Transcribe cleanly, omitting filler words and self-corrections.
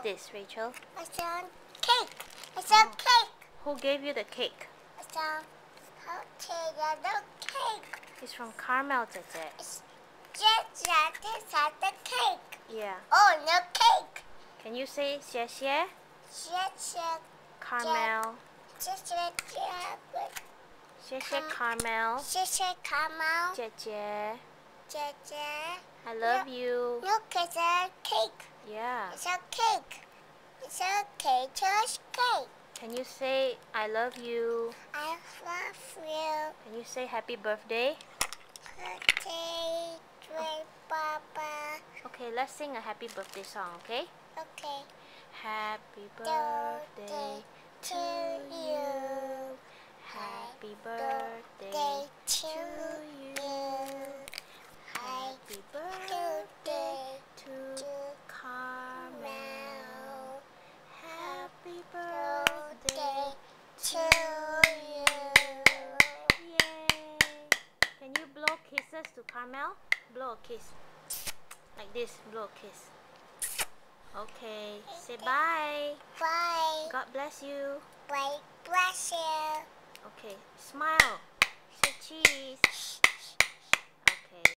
this, Rachel? It's a cake. It's a cake. Who gave you the cake? It's a yellow cake. It's from Carmel, Jie. It's just like the cake. Yeah. Oh, no cake. Can you say 谢谢 Carmel? 谢谢 谢谢 Carmel. 谢谢 Carmel. 姐姐 I Yeah. love you. Look, it's a cake. Yeah. It's a cake. It's a cake. Just cake. Can you say I love you? I love you. Can you say happy birthday? Okay, Papa. Okay, let's sing a happy birthday song, okay? Okay. Happy birthday to you. Happy birthday to you. Happy birthday to Carmel. Happy birthday to you. Yay! Can you blow kisses to Carmel? Blow a kiss. Like this, blow a kiss. Okay, say bye. Bye. God bless you. Bye. Bless you. Okay, smile. Say cheese.